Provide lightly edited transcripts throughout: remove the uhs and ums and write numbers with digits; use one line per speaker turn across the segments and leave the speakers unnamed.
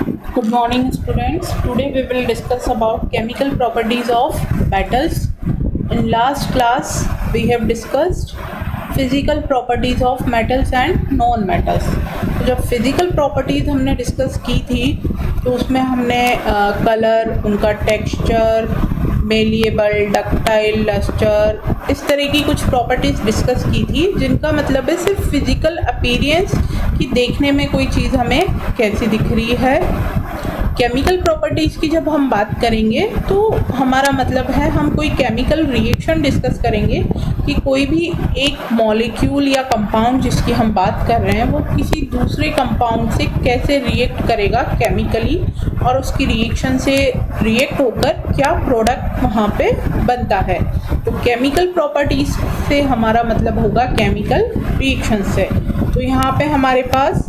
Good morning students. Today we will discuss about chemical properties of metals. In last class we have discussed physical properties of metals and non metals. तो जब physical properties हमने discuss की थी तो उसमें हमने colour, उनका texture, malleable, ductile, lustre, इस तरह की कुछ प्रॉपर्टीज़ डिस्कस की थी जिनका मतलब है सिर्फ फिजिकल अपीयरेंस कि देखने में कोई चीज़ हमें कैसी दिख रही है। केमिकल प्रॉपर्टीज़ की जब हम बात करेंगे तो हमारा मतलब है हम कोई केमिकल रिएक्शन डिस्कस करेंगे कि कोई भी एक मॉलिक्यूल या कंपाउंड जिसकी हम बात कर रहे हैं वो किसी दूसरे कंपाउंड से कैसे रिएक्ट करेगा केमिकली और उसकी रिएक्शन से रिएक्ट होकर क्या प्रोडक्ट वहाँ पे बनता है। तो केमिकल प्रॉपर्टीज़ से हमारा मतलब होगा केमिकल रिएक्शन से। तो यहाँ पे हमारे पास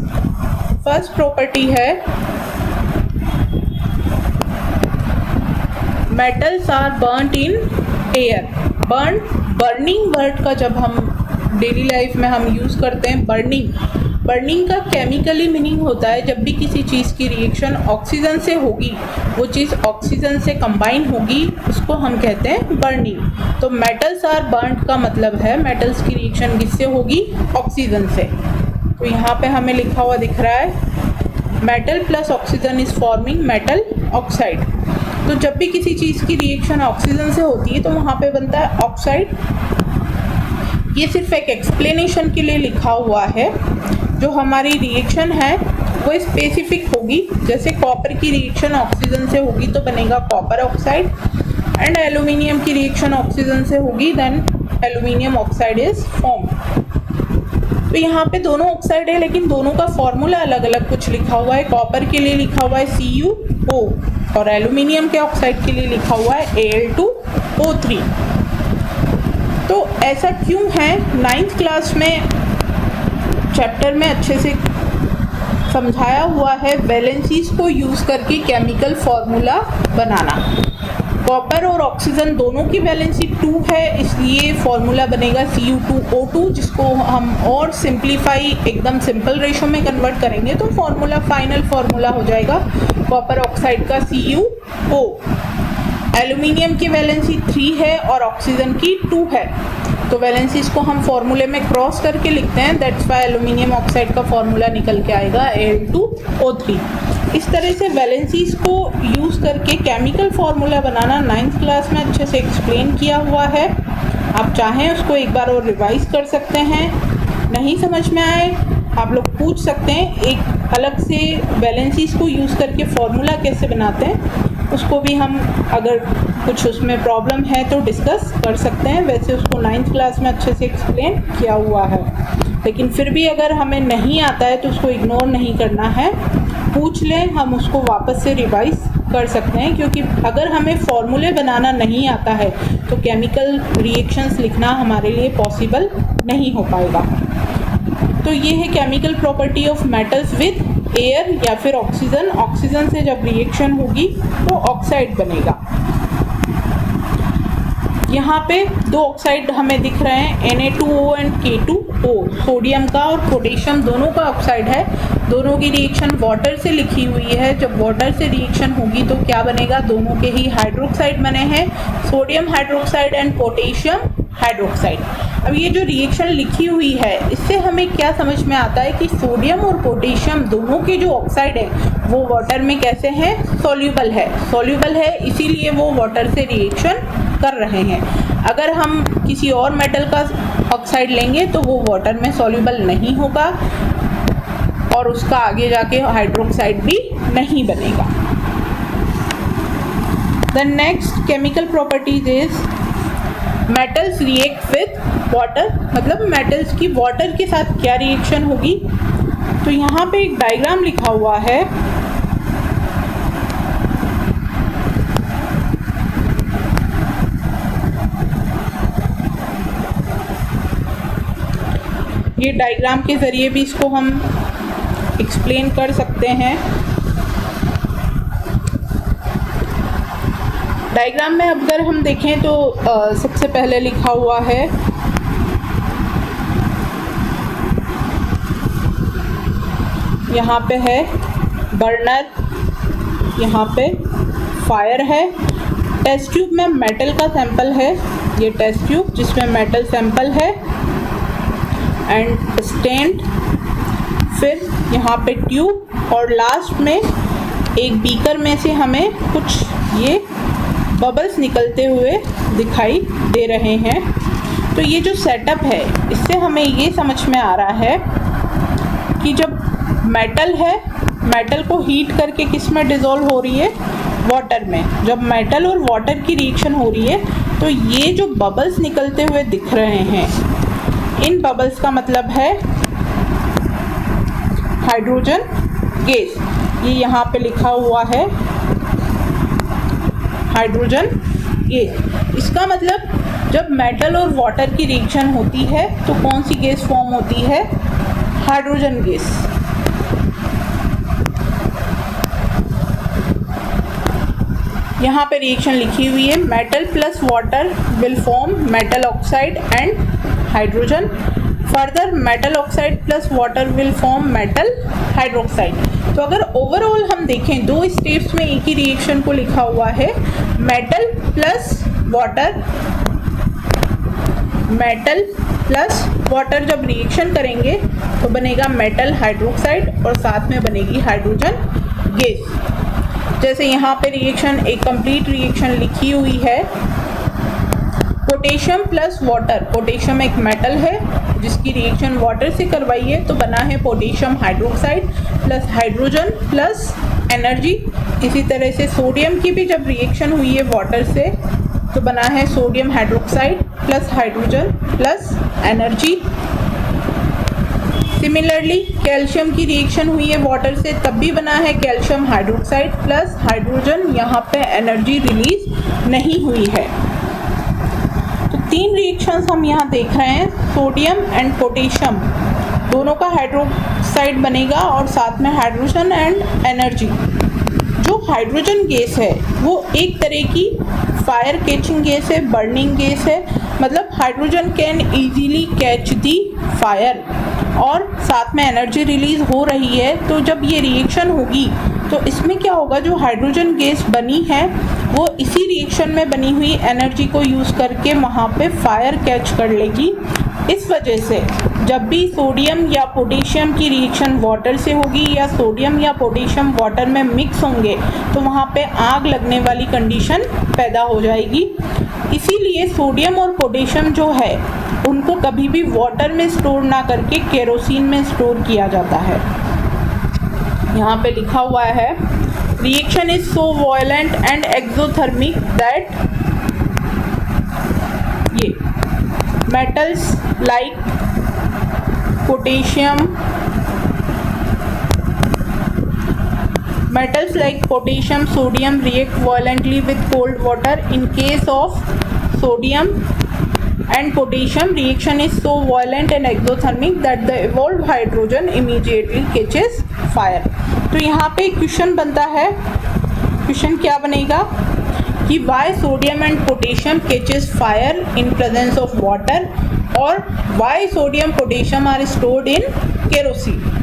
फर्स्ट प्रॉपर्टी है metals are burned in air. Burning word का जब हम डेली लाइफ में हम यूज़ करते हैं बर्निंग का केमिकली मीनिंग होता है जब भी किसी चीज़ की रिएक्शन ऑक्सीजन से होगी, वो चीज़ ऑक्सीजन से कंबाइन होगी, उसको हम कहते हैं बर्निंग। तो मेटल्स आर बर्नड का मतलब है मेटल्स की रिएक्शन किससे होगी? ऑक्सीजन से। तो यहाँ पे हमें लिखा हुआ दिख रहा है metal plus oxygen is forming metal oxide. तो जब भी किसी चीज़ की रिएक्शन ऑक्सीजन से होती है तो वहाँ पे बनता है ऑक्साइड। ये सिर्फ एक एक्सप्लेनेशन के लिए लिखा हुआ है। जो हमारी रिएक्शन है वो स्पेसिफिक होगी, जैसे कॉपर की रिएक्शन ऑक्सीजन से होगी तो बनेगा कॉपर ऑक्साइड, एंड एल्यूमिनियम की रिएक्शन ऑक्सीजन से होगी then aluminium oxide is form. तो यहाँ पे दोनों ऑक्साइड है लेकिन दोनों का फॉर्मूला अलग अलग कुछ लिखा हुआ है। कॉपर के लिए लिखा हुआ है CuO और एल्यूमिनियम के ऑक्साइड के लिए लिखा हुआ है Al2O3। तो ऐसा क्यों है? 9th क्लास में चैप्टर में अच्छे से समझाया हुआ है वैलेंसीज को यूज़ करके केमिकल फॉर्मूला बनाना। कॉपर और ऑक्सीजन दोनों की वैलेंसी 2 है, इसलिए फॉर्मूला बनेगा Cu2O2, जिसको हम और सिंप्लीफाई एकदम सिंपल रेशो में कन्वर्ट करेंगे तो फॉर्मूला फाइनल फॉर्मूला हो जाएगा कॉपर ऑक्साइड का CuO। एल्यूमिनियम की वैलेंसी 3 है और ऑक्सीजन की 2 है, तो वैलेंसीज को हम फॉर्मूले में क्रॉस करके लिखते हैं, दैट्स वाई एल्यूमिनियम ऑक्साइड का फॉर्मूला निकल के आएगा Al2O3। इस तरह से वैलेंसीज को यूज़ करके केमिकल फार्मूला बनाना 9th क्लास में अच्छे से एक्सप्लेन किया हुआ है। आप चाहें उसको एक बार और रिवाइज कर सकते हैं। नहीं समझ में आए आप लोग पूछ सकते हैं, एक अलग से वैलेंसीज को यूज़ करके फार्मूला कैसे बनाते हैं उसको भी हम अगर कुछ उसमें प्रॉब्लम है तो डिस्कस कर सकते हैं। वैसे उसको 9th क्लास में अच्छे से एक्सप्लेन किया हुआ है, लेकिन फिर भी अगर हमें नहीं आता है तो उसको इग्नोर नहीं करना है, पूछ लें, हम उसको वापस से रिवाइज कर सकते हैं। क्योंकि अगर हमें फॉर्मूले बनाना नहीं आता है तो केमिकल रिएक्शंस लिखना हमारे लिए पॉसिबल नहीं हो पाएगा। तो ये है chemical property of metals with air या फिर ऑक्सीजन। ऑक्सीजन से जब रिएक्शन होगी तो ऑक्साइड बनेगा। यहाँ पे दो ऑक्साइड हमें दिख रहे हैं Na2O एंड K2O। सोडियम का और पोटेशियम दोनों का ऑक्साइड है। दोनों की रिएक्शन वाटर से लिखी हुई है। जब वाटर से रिएक्शन होगी तो क्या बनेगा? दोनों के ही हाइड्रोक्साइड बने हैं, sodium hydroxide and potassium hydroxide. अब ये जो रिएक्शन लिखी हुई है इससे हमें क्या समझ में आता है कि सोडियम और पोटेशियम दोनों के जो ऑक्साइड है वो वाटर में कैसे हैं? सॉल्यूबल है, इसीलिए वो वाटर से रिएक्शन कर रहे हैं। अगर हम किसी और मेटल का ऑक्साइड लेंगे तो वो वाटर में सॉल्यूबल नहीं होगा और उसका आगे जाके हाइड्रोक्साइड भी नहीं बनेगा। The next chemical properties is metals react with water. मतलब मेटल्स की वाटर के साथ क्या रिएक्शन होगी? तो यहाँ पे एक डायग्राम लिखा हुआ है। ये डायग्राम के ज़रिए भी इसको हम एक्सप्लेन कर सकते हैं। डायग्राम में अगर हम देखें तो सबसे पहले लिखा हुआ है यहाँ पे है बर्नर, यहाँ पे फायर है। टेस्ट ट्यूब में मेटल का सैंपल है, ये टेस्ट ट्यूब जिसमें मेटल सैंपल है एंड स्टैंड, फिर यहाँ पे ट्यूब और लास्ट में एक बीकर में से हमें कुछ ये बबल्स निकलते हुए दिखाई दे रहे हैं। तो ये जो सेटअप है इससे हमें ये समझ में आ रहा है कि जब मेटल है, मेटल को हीट करके किस में डिज़ोल्व हो रही है, वाटर में। जब मेटल और वाटर की रिएक्शन हो रही है तो ये जो बबल्स निकलते हुए दिख रहे हैं, इन बबल्स का मतलब है हाइड्रोजन गैस। ये यहाँ पे लिखा हुआ है हाइड्रोजन गैस। इसका मतलब जब मेटल और वाटर की रिएक्शन होती है तो कौन सी गैस फॉर्म होती है, हाइड्रोजन गैस। यहाँ पे रिएक्शन लिखी हुई है, metal plus water will form metal oxide and hydrogen. Further metal oxide plus water will form metal hydroxide. तो अगर ओवरऑल हम देखें, दो स्टेप्स में एक ही रिएक्शन को लिखा हुआ है, metal plus water, metal plus water जब रिएक्शन करेंगे तो बनेगा मेटल हाइड्रोक्साइड और साथ में बनेगी हाइड्रोजन गैस। जैसे यहाँ पे रिएक्शन, एक कंप्लीट रिएक्शन लिखी हुई है, पोटेशियम प्लस वाटर। पोटेशियम एक मेटल है जिसकी रिएक्शन वाटर से करवाई है तो बना है potassium hydroxide plus hydrogen plus energy. इसी तरह से सोडियम की भी जब रिएक्शन हुई है वाटर से तो बना है sodium hydroxide plus hydrogen plus energy. Similarly calcium की रिएक्शन हुई है वाटर से, तब भी बना है कैल्शियम हाइड्रोक्साइड प्लस हाइड्रोजन। यहाँ पे एनर्जी रिलीज नहीं हुई है। तो तीन रिएक्शंस हम यहाँ देख रहे हैं, सोडियम एंड पोटेशियम दोनों का हाइड्रोक्साइड बनेगा और साथ में हाइड्रोजन एंड एनर्जी। जो हाइड्रोजन गैस है वो एक तरह की फायर कैचिंग गैस है, बर्निंग गैस है। मतलब hydrogen can easily catch the fire और साथ में एनर्जी रिलीज हो रही है। तो जब ये रिएक्शन होगी तो इसमें क्या होगा, जो हाइड्रोजन गैस बनी है वो इसी रिएक्शन में बनी हुई एनर्जी को यूज़ करके वहाँ पे फायर कैच कर लेगी। इस वजह से जब भी सोडियम या पोटेशियम की रिएक्शन वाटर से होगी या सोडियम या पोटेशियम वाटर में मिक्स होंगे तो वहाँ पे आग लगने वाली कंडीशन पैदा हो जाएगी। इसीलिए सोडियम और पोटेशियम जो है उनको कभी भी वाटर में स्टोर ना करके केरोसिन में स्टोर किया जाता है। यहाँ पे लिखा हुआ है, reaction is so violent and exothermic that ये metals like potassium, metals like potassium, sodium react violently with cold water. In case of sodium and potassium, reaction is so violent and exothermic that the evolved hydrogen immediately catches fire. तो यहाँ पे question बनता है, question क्या बनेगा कि why sodium and potassium catches fire in presence of water और why sodium potassium are stored in kerosene.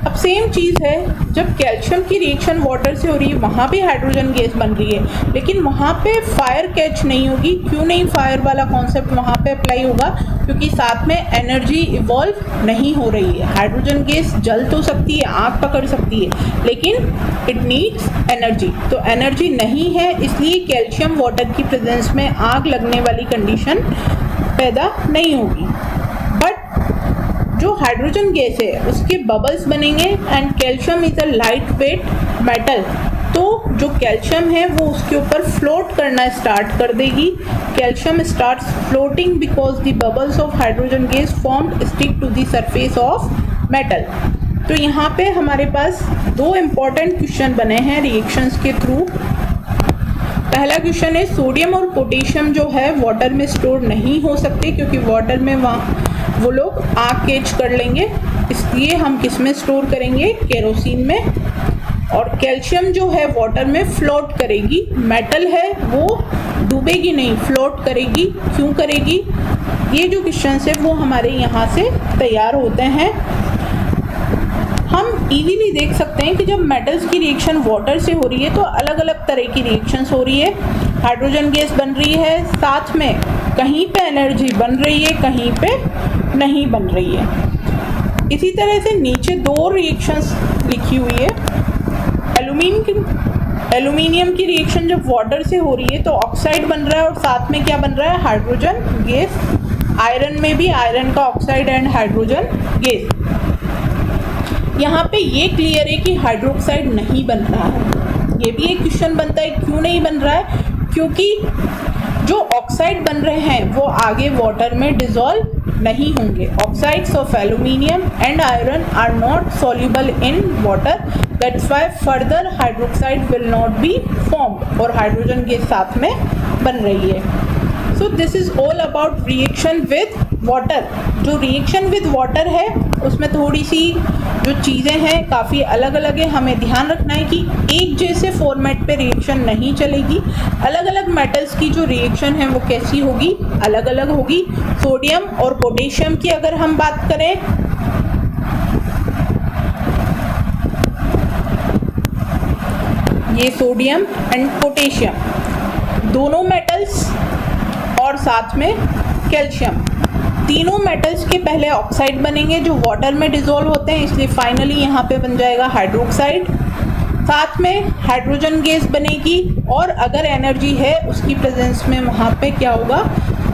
अब सेम चीज़ है, जब कैल्शियम की रिएक्शन वाटर से हो रही है वहाँ भी हाइड्रोजन गैस बन रही है, लेकिन वहाँ पे फायर कैच नहीं होगी। क्यों नहीं फायर वाला कॉन्सेप्ट वहाँ पे अप्लाई होगा? क्योंकि साथ में एनर्जी इवॉल्व नहीं हो रही है। हाइड्रोजन गैस जल तो सकती है, आग पकड़ सकती है, लेकिन इट नीड्स एनर्जी। तो एनर्जी नहीं है, इसलिए कैल्शियम वाटर की प्रेजेंस में आग लगने वाली कंडीशन पैदा नहीं होगी। बट जो हाइड्रोजन गैस है उसके बबल्स बनेंगे and calcium is a light weight metal, तो जो कैल्शियम है वो उसके ऊपर फ्लोट करना स्टार्ट कर देगी। Calcium starts floating because the bubbles of hydrogen gas formed stick to the surface of metal. तो यहाँ पे हमारे पास दो इम्पॉर्टेंट क्वेश्चन बने हैं रिएक्शंस के थ्रू। पहला क्वेश्चन है, सोडियम और पोटेशियम जो है वाटर में स्टोर नहीं हो सकते क्योंकि वाटर में वो लोग आग कैच कर लेंगे, इसलिए हम किस में स्टोर करेंगे? केरोसिन में। और कैल्शियम जो है वाटर में फ्लोट करेगी, मेटल है वो डूबेगी नहीं, फ्लोट करेगी। क्यों करेगी? ये जो क्वेश्चन है वो हमारे यहाँ से तैयार होते हैं। हम इजीली देख सकते हैं कि जब मेटल्स की रिएक्शन वाटर से हो रही है तो अलग अलग तरह की रिएक्शंस हो रही है। हाइड्रोजन गैस बन रही है, साथ में कहीं पे एनर्जी बन रही है, कहीं पे नहीं बन रही है। इसी तरह से नीचे दो रिएक्शंस लिखी हुई है। एल्यूमिनियम की रिएक्शन जब वाटर से हो रही है तो ऑक्साइड बन रहा है और साथ में क्या बन रहा है, हाइड्रोजन गैस। आयरन में भी आयरन का ऑक्साइड एंड हाइड्रोजन गैस। यहाँ पे ये क्लियर है कि हाइड्रोक्साइड नहीं बन रहा है। ये भी एक क्वेश्चन बनता है, क्यों नहीं बन रहा है? क्योंकि जो ऑक्साइड बन रहे हैं वो आगे वाटर में डिसॉल्व नहीं होंगे। Oxides of aluminium and iron are not soluble in water, that's why further hydroxide will not be formed और हाइड्रोजन गैस साथ में बन रही है। So this is all about reaction with water. जो रिएक्शन विद वाटर है उसमें थोड़ी सी जो चीज़ें हैं काफ़ी अलग अलग है। हमें ध्यान रखना है कि एक जैसे फॉर्मेट पे रिएक्शन नहीं चलेगी। अलग अलग मेटल्स की जो रिएक्शन है वो कैसी होगी, अलग अलग होगी। सोडियम और पोटेशियम की अगर हम बात करें, ये सोडियम एंड पोटेशियम दोनों मेटल्स और साथ में कैल्शियम, तीनों मेटल्स के पहले ऑक्साइड बनेंगे जो वाटर में डिसॉल्व होते हैं, इसलिए फाइनली यहाँ पे बन जाएगा हाइड्रोक्साइड। साथ में हाइड्रोजन गैस बनेगी और अगर एनर्जी है उसकी प्रेजेंस में वहाँ पे क्या होगा,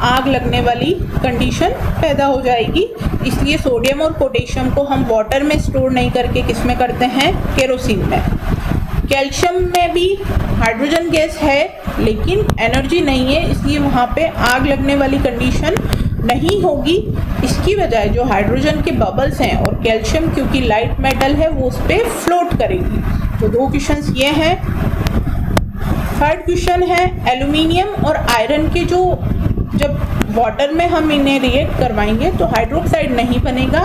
आग लगने वाली कंडीशन पैदा हो जाएगी। इसलिए सोडियम और पोटेशियम को हम वाटर में स्टोर नहीं करके किस में करते हैं, केरोसिन में। कैल्शियम में भी हाइड्रोजन गैस है लेकिन एनर्जी नहीं है, इसलिए वहाँ पे आग लगने वाली कंडीशन नहीं होगी। इसकी बजाय जो हाइड्रोजन के बबल्स हैं और कैल्शियम क्योंकि लाइट मेटल है वो उस पर फ्लोट करेगी। तो दो क्वेश्चंस ये हैं। थर्ड क्वेश्चन है एल्यूमिनियम और आयरन के जो जब वाटर में हम इन्हें रिएक्ट करवाएंगे तो हाइड्रोक्साइड नहीं बनेगा,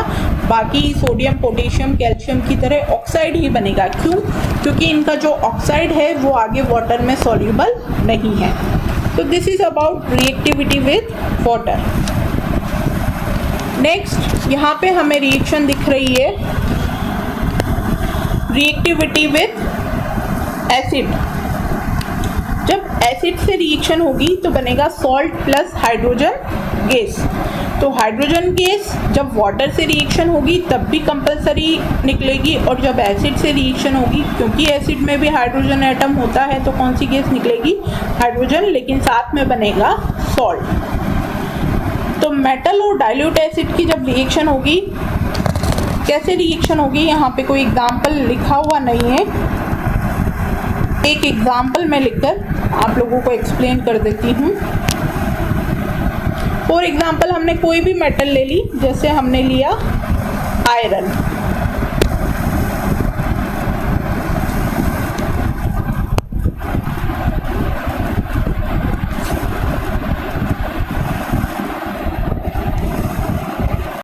बाकी सोडियम पोटेशियम कैल्शियम की तरह ऑक्साइड ही बनेगा। क्यों? क्योंकि इनका जो ऑक्साइड है वो आगे वाटर में सॉल्युबल नहीं है। तो this is about reactivity with water. Next यहाँ पे हमें रिएक्शन दिख रही है रिएक्टिविटी विद एसिड। जब एसिड से रिएक्शन होगी तो बनेगा सॉल्ट प्लस हाइड्रोजन गैस। तो हाइड्रोजन गैस जब वाटर से रिएक्शन होगी तब भी कंपलसरी निकलेगी, और जब एसिड से रिएक्शन होगी, क्योंकि एसिड में भी हाइड्रोजन एटम होता है, तो कौन सी गैस निकलेगी, हाइड्रोजन, लेकिन साथ में बनेगा सॉल्ट। तो मेटल और डाइल्यूट एसिड की जब रिएक्शन होगी, कैसे रिएक्शन होगी, यहाँ पे कोई एग्जाम्पल लिखा हुआ नहीं है। एक एग्जाम्पल मैं लिखकर आप लोगों को एक्सप्लेन कर देती हूँ। फॉर एग्जाम्पल हमने कोई भी मेटल ले ली, जैसे हमने लिया आयरन।